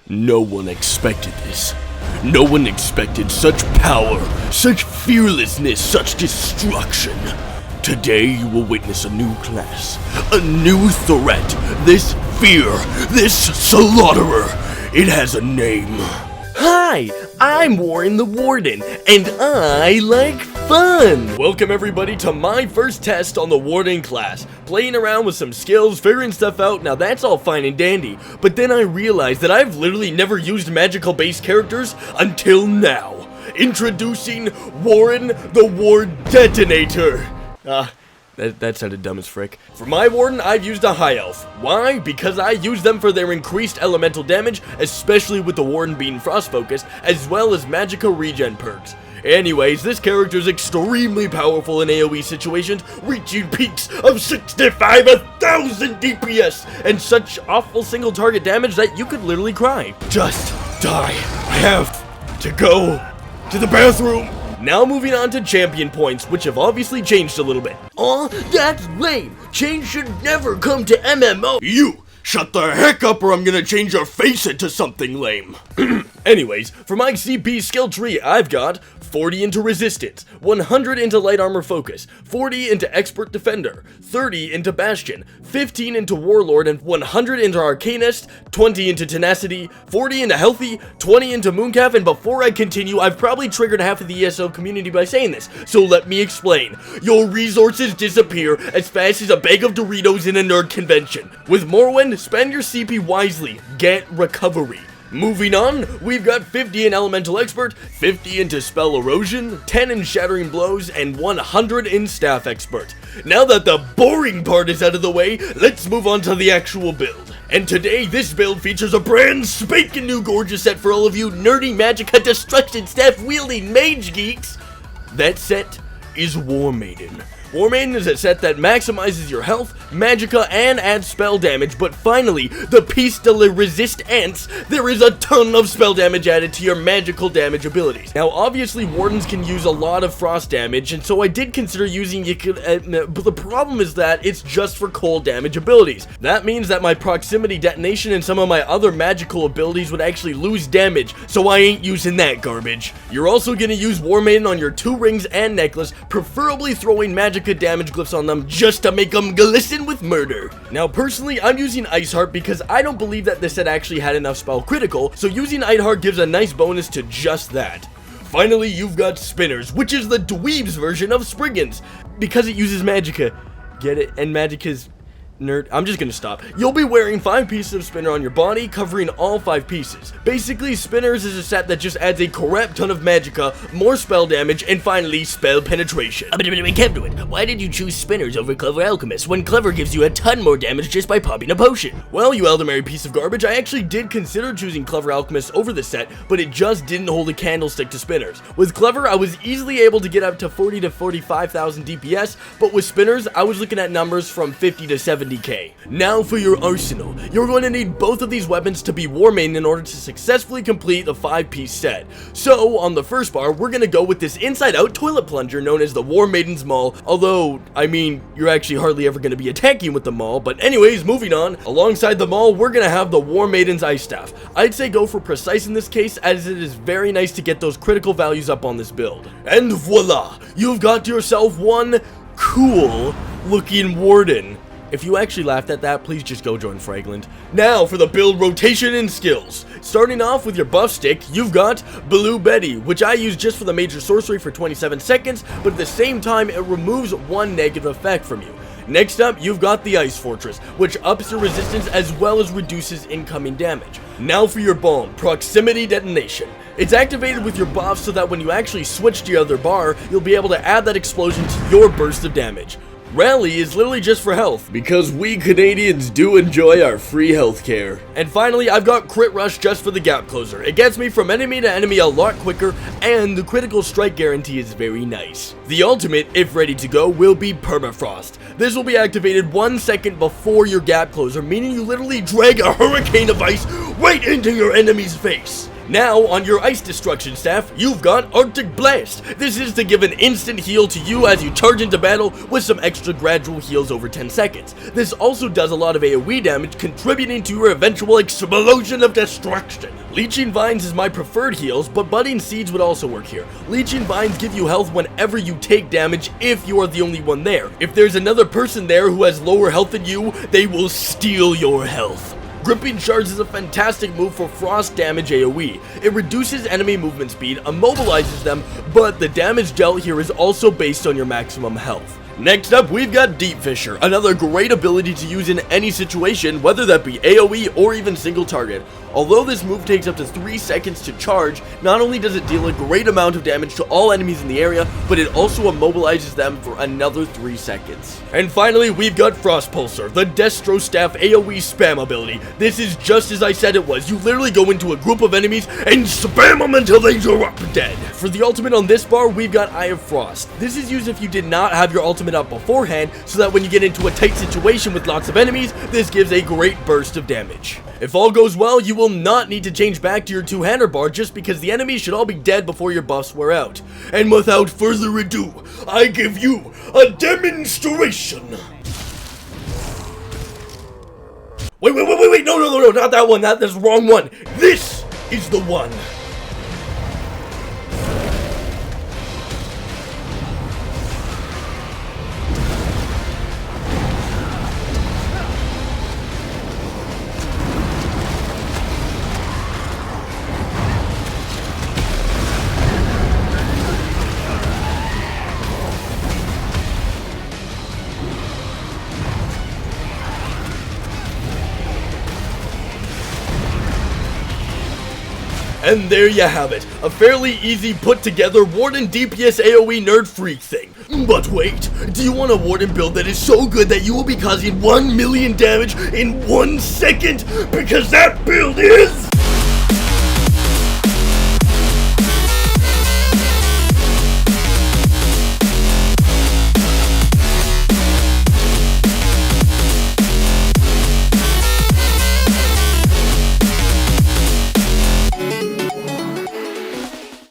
No one expected this. No one expected such power, such fearlessness, such destruction. Today you will witness a new class, a new threat, this fear, this slaughterer. It has a name. Hi, I'm Warren the Warden, and I like fun! Welcome everybody to my first test on the Warden class. Playing around with some skills, figuring stuff out, now that's all fine and dandy. But then I realized that I've literally never used magical based characters until now. Introducing Warren the War Detonator. That sounded dumb as frick. For my Warden, I've used a High Elf. Why? Because I use them for their increased elemental damage, especially with the Warden being frost focused, as well as Magicka regen perks. Anyways, this character is extremely powerful in AoE situations, reaching peaks of 65,000 DPS, and such awful single target damage that you could literally cry. Just die. I have to go to the bathroom. Now moving on to champion points, which have obviously changed a little bit. Aw, that's lame. Change should never come to MMO. You, shut the heck up or I'm gonna change your face into something lame. Anyways, for my CP skill tree, I've got 40 into Resistance, 100 into Light Armor Focus, 40 into Expert Defender, 30 into Bastion, 15 into Warlord, and 100 into Arcanist, 20 into Tenacity, 40 into Healthy, 20 into Mooncalf, and before I continue, I've probably triggered half of the ESO community by saying this, so let me explain. Your resources disappear as fast as a bag of Doritos in a nerd convention. With Morrowind, spend your CP wisely. Get recovery. Moving on, we've got 50 in Elemental Expert, 50 into Spell Erosion, 10 in Shattering Blows, and 100 in Staff Expert. Now that the boring part is out of the way, let's move on to the actual build. And today, this build features a brand spanking new gorgeous set for all of you nerdy Magicka destruction staff wielding mage geeks. That set is War Maiden. War Maiden is a set that maximizes your health, Magicka, and adds spell damage, but finally, the piece de la resistance, there is a ton of spell damage added to your magical damage abilities. Now, obviously, Wardens can use a lot of frost damage, and so I did consider using but the problem is that it's just for cold damage abilities. That means that my proximity detonation and some of my other magical abilities would actually lose damage, so I ain't using that garbage. You're also gonna use War Maiden on your 2 rings and necklace, preferably throwing Magicka damage glyphs on them just to make them glisten with murder. Now personally, I'm using Iceheart because I don't believe that this set actually had enough spell critical, so using Iceheart gives a nice bonus to just that. Finally, you've got Spinners, which is the dweeb's version of Spriggans, because it uses Magicka. Get it? And Magicka's nerd. I'm just gonna stop. You'll be wearing 5 pieces of Spinner on your body, covering all 5 pieces. Basically, Spinners is a set that just adds a crap ton of Magicka, more spell damage, and finally, spell penetration. Kevduit, why did you choose Spinners over Clever Alchemist when Clever gives you a ton more damage just by popping a potion? Well, you elderberry piece of garbage, I actually did consider choosing Clever Alchemist over the set, but it just didn't hold a candlestick to Spinners. With Clever, I was easily able to get up to 40 to 45,000 DPS, but with Spinners, I was looking at numbers from 50 to 70k. Now for your arsenal. You're going to need both of these weapons to be War Maiden in order to successfully complete the 5-piece set. So, on the first bar, we're going to go with this inside-out toilet plunger known as the War Maiden's Maul, although, I mean, you're actually hardly ever going to be attacking with the Maul, but anyways, moving on. Alongside the Maul, we're going to have the War Maiden's Ice Staff. I'd say go for Precise in this case, as it is very nice to get those critical values up on this build. And voila! You've got yourself one cool looking Warden. If you actually laughed at that, please just go join Fragland. Now for the build rotation and skills. Starting off with your buff stick, you've got Blue Betty, which I use just for the major sorcery for 27 seconds, but at the same time it removes 1 negative effect from you. Next up, you've got the Ice Fortress, which ups your resistance as well as reduces incoming damage. Now for your bomb, Proximity Detonation. It's activated with your buff so that when you actually switch to the other bar, you'll be able to add that explosion to your burst of damage. Rally is literally just for health, because we Canadians do enjoy our free healthcare. And finally, I've got Crit Rush just for the gap closer. It gets me from enemy to enemy a lot quicker, and the critical strike guarantee is very nice. The ultimate, if ready to go, will be Permafrost. This will be activated 1 second before your gap closer, meaning you literally drag a hurricane of ice right into your enemy's face. Now, on your Ice Destruction staff, you've got Arctic Blast. This is to give an instant heal to you as you charge into battle with some extra gradual heals over 10 seconds. This also does a lot of AoE damage, contributing to your eventual explosion of destruction. Leeching Vines is my preferred heals, but Budding Seeds would also work here. Leeching Vines give you health whenever you take damage if you are the only one there. If there's another person there who has lower health than you, they will steal your health. Gripping Shards is a fantastic move for frost damage AoE. It reduces enemy movement speed, immobilizes them, but the damage dealt here is also based on your maximum health. Next up, we've got Deep Fissure, another great ability to use in any situation, whether that be AoE or even single target. Although this move takes up to 3 seconds to charge, not only does it deal a great amount of damage to all enemies in the area, but it also immobilizes them for another 3 seconds. And finally, we've got Frost Pulsar, the Destro Staff AoE spam ability. This is just as I said it was. You literally go into a group of enemies and spam them until they drop dead. For the ultimate on this bar, we've got Eye of Frost. This is used if you did not have your ultimate up beforehand, so that when you get into a tight situation with lots of enemies, this gives a great burst of damage. If all goes well, you will not need to change back to your two-hander bar just because the enemies should all be dead before your buffs wear out. And without further ado, I give you a demonstration! Wait, no, not that one, that's the wrong one. This is the one. And there you have it, a fairly easy put together Warden DPS AoE nerd freak thing. But wait, do you want a Warden build that is so good that you will be causing 1 million damage in 1 second? Because that build is...